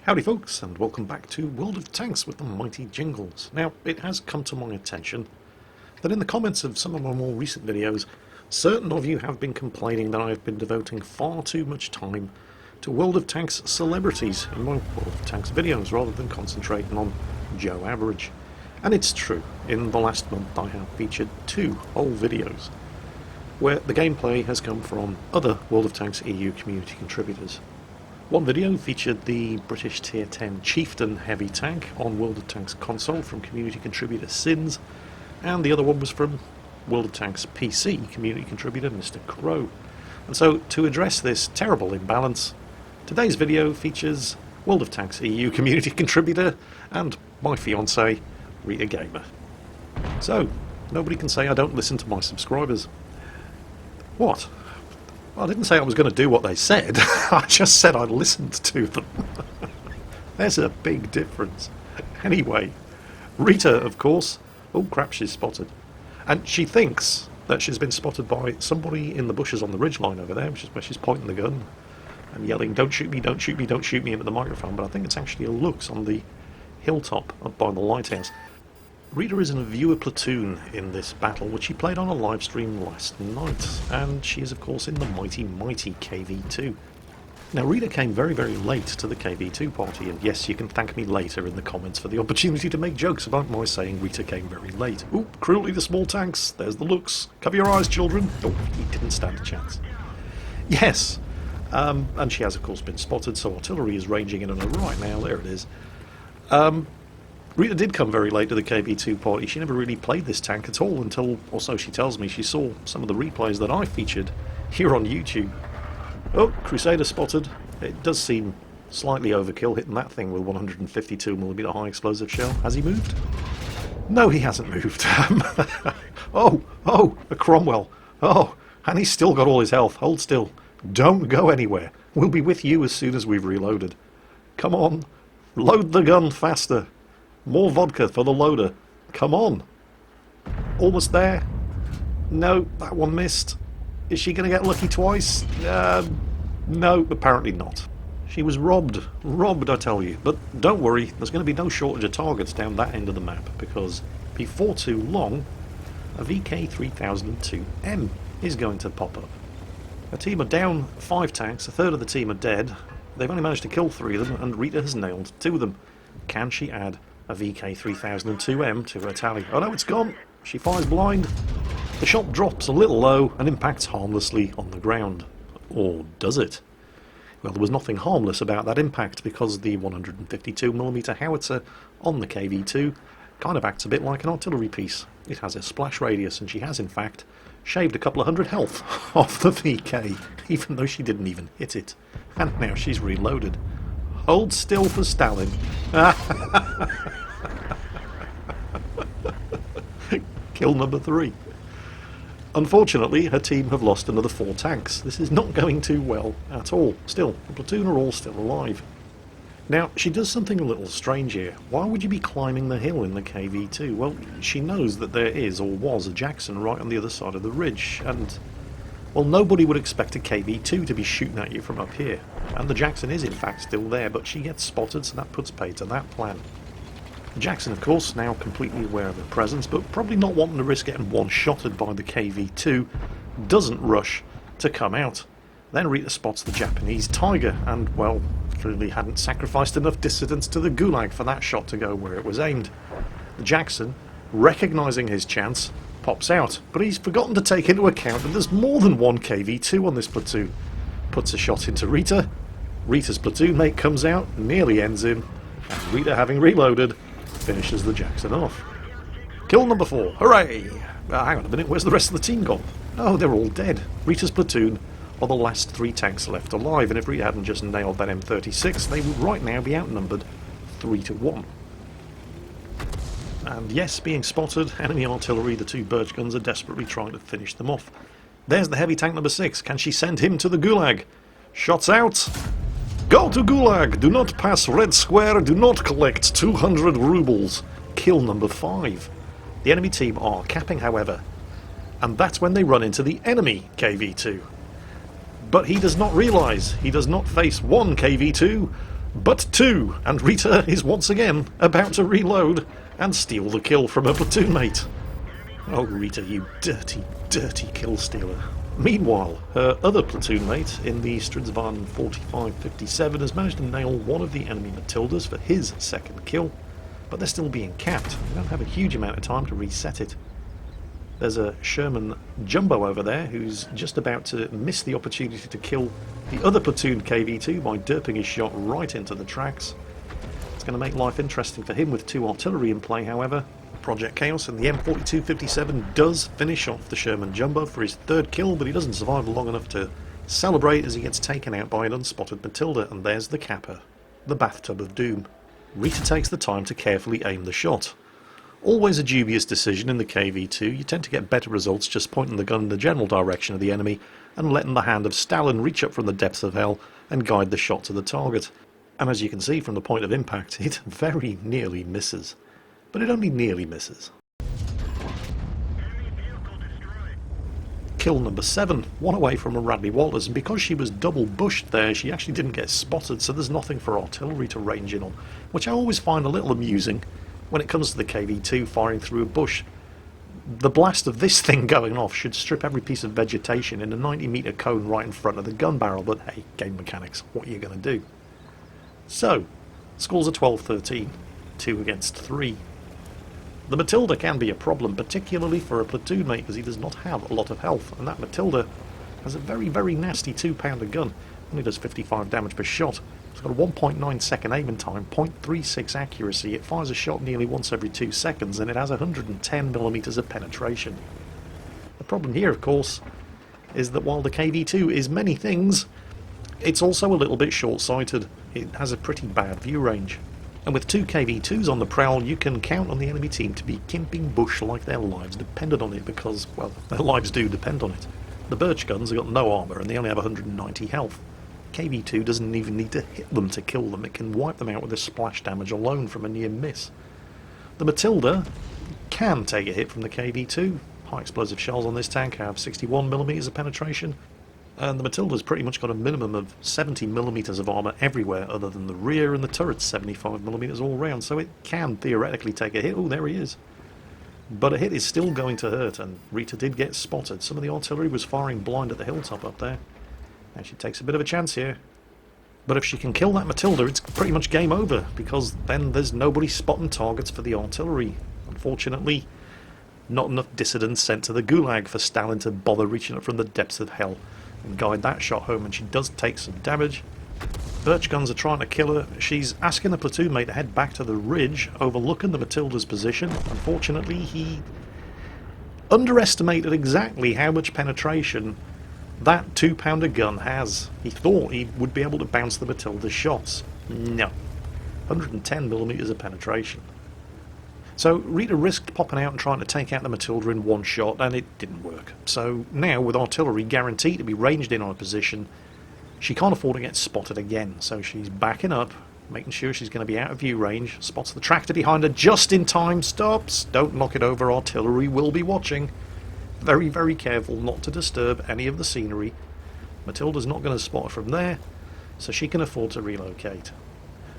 Howdy folks, and welcome back to World of Tanks with the mighty Jingles. Now, it has come to my attention that in the comments of some of my more recent videos, certain of you have been complaining that I have been devoting far too much time to World of Tanks celebrities in my World of Tanks videos, rather than concentrating on Joe Average. And it's true, in the last month I have featured two whole videos where the gameplay has come from other World of Tanks EU community contributors. One video featured the British Tier 10 Chieftain heavy tank on World of Tanks console from community contributor Sins, and the other one was from World of Tanks PC community contributor Mr. Crow. And so, to address this terrible imbalance, today's video features World of Tanks EU community contributor and my fiancée, Rita Gamer. So, nobody can say I don't listen to my subscribers. What? Well, I didn't say I was going to do what they said, I just said I listened to them. There's a big difference. Anyway, Rita, of course, oh crap, she's spotted. And she thinks that she's been spotted by somebody in the bushes on the ridgeline over there, which is where she's pointing the gun and yelling, "Don't shoot me, don't shoot me, don't shoot me," into the microphone, but I think it's actually a Lux on the hilltop up by the lighthouse. Rita is in a viewer platoon in this battle, which she played on a live stream last night, and she is of course in the mighty KV2. Now Rita came very late to the KV2 party, and yes, you can thank me later in the comments for the opportunity to make jokes about my saying Rita came very late. Ooh, cruelty to small tanks, there's the Lux. Cover your eyes, children. Oh, he didn't stand a chance. Yes, and she has of course been spotted, so artillery is ranging in on her right now, there it is. Rita did come very late to the KV2 party. She never really played this tank at all until, or so she tells me, she saw some of the replays that I featured here on YouTube. Oh, Crusader spotted. It does seem slightly overkill hitting that thing with 152mm high explosive shell. Has he moved? No, he hasn't moved. Oh, a Cromwell. Oh, and he's still got all his health. Hold still. Don't go anywhere. We'll be with you as soon as we've reloaded. Come on. Load the gun faster. More vodka for the loader. Come on. Almost there. No, that one missed. Is she going to get lucky twice? No, apparently not. She was robbed. Robbed, I tell you. But don't worry, there's going to be no shortage of targets down that end of the map, because before too long, a VK3002M is going to pop up. A team are down 5 tanks, a third of the team are dead. They've only managed to kill 3 of them, and Rita has nailed 2 of them. Can she add a VK3002M to her tally? Oh no, it's gone. She fires blind. The shot drops a little low and impacts harmlessly on the ground. Or does it? Well, there was nothing harmless about that impact, because the 152mm howitzer on the KV2 kind of acts a bit like an artillery piece. It has a splash radius, and she has in fact shaved a couple of hundred health off the VK, even though she didn't even hit it. And now she's reloaded. Hold still for Stalin. Kill number 3. Unfortunately, her team have lost another 4 tanks. This is not going too well at all. Still, the platoon are all still alive. Now, she does something a little strange here. Why would you be climbing the hill in the KV2? Well, she knows that there is, or was, a Jackson right on the other side of the ridge, and well, nobody would expect a KV2 to be shooting at you from up here. And the Jackson is in fact still there, but she gets spotted, so that puts paid to that plan. The Jackson, of course, now completely aware of her presence, but probably not wanting to risk getting one-shotted by the KV2, doesn't rush to come out. Then Rita spots the Japanese Tiger, and, well, clearly hadn't sacrificed enough dissidents to the Gulag for that shot to go where it was aimed. The Jackson, recognising his chance, pops out, but he's forgotten to take into account that there's more than one KV2 on this platoon. Puts a shot into Rita. Rita's platoon mate comes out, nearly ends him, and Rita, having reloaded, finishes the Jackson off. Kill number 4, hooray! Hang on a minute, where's the rest of the team gone? Oh, they're all dead. Rita's platoon are the last 3 tanks left alive, and if Rita hadn't just nailed that M36, they would right now be outnumbered 3-1. And yes, being spotted, enemy artillery, the 2 Birch guns are desperately trying to finish them off. There's the heavy tank number 6. Can she send him to the Gulag? Shots out! Go to Gulag! Do not pass Red Square, do not collect 200 rubles. Kill number 5. The enemy team are capping, however, and that's when they run into the enemy KV2. But he does not realise he does not face one KV2, but 2, and Rita is once again about to reload and steal the kill from her platoon mate. Oh Rita, you dirty, dirty kill stealer. Meanwhile, her other platoon mate in the Stridsvan 4557 has managed to nail one of the enemy Matildas for his second kill, but they're still being capped. They don't have a huge amount of time to reset it. There's a Sherman Jumbo over there who's just about to miss the opportunity to kill the other platoon KV-2 by derping his shot right into the tracks. It's going to make life interesting for him with 2 artillery in play, however. Project Chaos and the M4257 does finish off the Sherman Jumbo for his 3rd kill, but he doesn't survive long enough to celebrate as he gets taken out by an unspotted Matilda, and there's the capper, the bathtub of doom. Rita takes the time to carefully aim the shot. Always a dubious decision in the KV-2, you tend to get better results just pointing the gun in the general direction of the enemy and letting the hand of Stalin reach up from the depths of hell and guide the shot to the target. And as you can see from the point of impact, it very nearly misses. But it only nearly misses. Kill number 7, one away from a Radley Walters, and because she was double bushed there, she actually didn't get spotted, so there's nothing for artillery to range in on, which I always find a little amusing when it comes to the KV-2 firing through a bush. The blast of this thing going off should strip every piece of vegetation in a 90-metre cone right in front of the gun barrel, but hey, game mechanics, what are you going to do? So, scores are 12-13, 2 against 3. The Matilda can be a problem, particularly for a platoon mate, because he does not have a lot of health, and that Matilda has a very, very nasty 2-pounder gun. Only does 55 damage per shot. It's got a 1.9 second aiming time, 0.36 accuracy. It fires a shot nearly once every 2 seconds, and it has 110mm of penetration. The problem here, of course, is that while the KV-2 is many things, it's also a little bit short-sighted. It has a pretty bad view range. And with 2 KV-2s on the prowl, you can count on the enemy team to be kimping bush like their lives depended on it, because, well, their lives do depend on it. The Birch guns have got no armour and they only have 190 health. KV-2 doesn't even need to hit them to kill them, it can wipe them out with a splash damage alone from a near miss. The Matilda can take a hit from the KV-2. High explosive shells on this tank have 61mm of penetration, and the Matilda's pretty much got a minimum of 70mm of armour everywhere other than the rear, and the turret's 75mm all round, so it can theoretically take a hit. Oh, there he is. But a hit is still going to hurt, and Rita did get spotted. Some of the artillery was firing blind at the hilltop up there, and she takes a bit of a chance here. But if she can kill that Matilda, it's pretty much game over, because then there's nobody spotting targets for the artillery. Unfortunately, not enough dissidents sent to the Gulag for Stalin to bother reaching up from the depths of hell and guide that shot home, and she does take some damage. Birch guns are trying to kill her. She's asking the platoon mate to head back to the ridge, overlooking the Matilda's position. Unfortunately, he underestimated exactly how much penetration that 2-pounder gun has. He thought he would be able to bounce the Matilda's shots. No. 110mm of penetration. So Rita risked popping out and trying to take out the Matilda in one shot, and it didn't work. So now, with artillery guaranteed to be ranged in on a position, she can't afford to get spotted again. So she's backing up, making sure she's going to be out of view range, spots the tractor behind her just in time, stops, don't knock it over, artillery will be watching. Very, very careful not to disturb any of the scenery. Matilda's not going to spot her from there, so she can afford to relocate.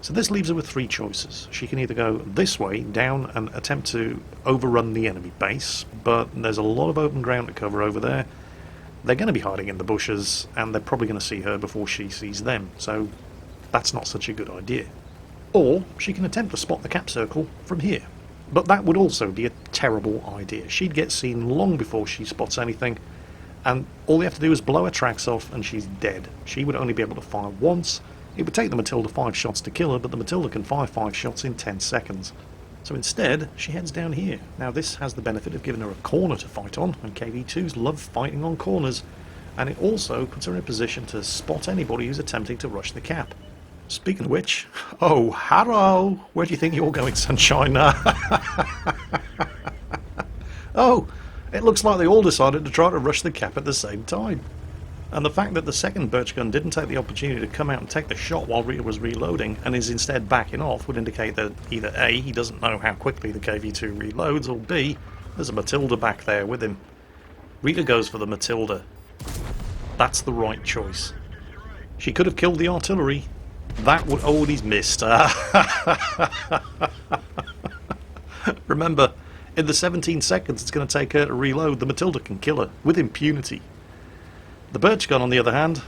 So this leaves her with 3 choices. She can either go this way, down, and attempt to overrun the enemy base, but there's a lot of open ground to cover over there. They're going to be hiding in the bushes, and they're probably going to see her before she sees them, so that's not such a good idea. Or she can attempt to spot the cap circle from here, but that would also be a terrible idea. She'd get seen long before she spots anything, and all they have to do is blow her tracks off and she's dead. She would only be able to fire once. It would take the Matilda 5 shots to kill her, but the Matilda can fire 5 shots in 10 seconds. So instead, she heads down here. Now this has the benefit of giving her a corner to fight on, and KV-2s love fighting on corners, and it also puts her in a position to spot anybody who's attempting to rush the cap. Speaking of which, oh, hello! Where do you think you're going, sunshine? Oh, it looks like they all decided to try to rush the cap at the same time. And the fact that the second Birch gun didn't take the opportunity to come out and take the shot while Rita was reloading and is instead backing off would indicate that either A, he doesn't know how quickly the KV-2 reloads, or B, there's a Matilda back there with him. Rita goes for the Matilda. That's the right choice. She could have killed the artillery, That would... Oh, he's missed. Remember, in the 17 seconds it's going to take her to reload, the Matilda can kill her with impunity. The birch gun, on the other hand,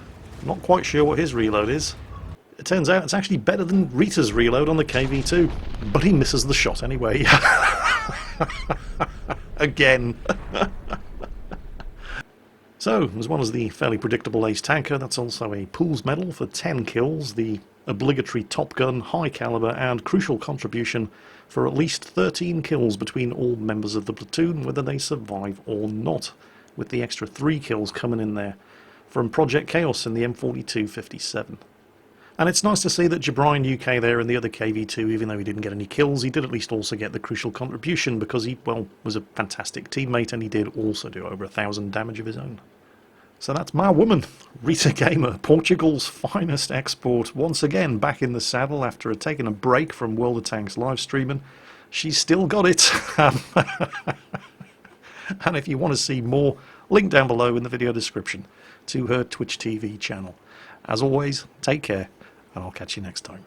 not quite sure what his reload is. It turns out it's actually better than Rita's reload on the KV2, but he misses the shot anyway. Again. So, as well as the fairly predictable ace tanker, that's also a Pools medal for 10 kills, the obligatory Top Gun, high caliber and crucial contribution for at least 13 kills between all members of the platoon, whether they survive or not, with the extra 3 kills coming in there from Project Chaos in the M4257. And it's nice to see that Jabrine UK there in the other KV2, even though he didn't get any kills, he did at least also get the crucial contribution because he, well, was a fantastic teammate and he did also do over 1,000 damage of his own. So that's my woman, Rita Gamer, Portugal's finest export, once again back in the saddle after taking a break from World of Tanks live streaming. She's still got it. And if you want to see more, link down below in the video description to her Twitch TV channel. As always, take care, and I'll catch you next time.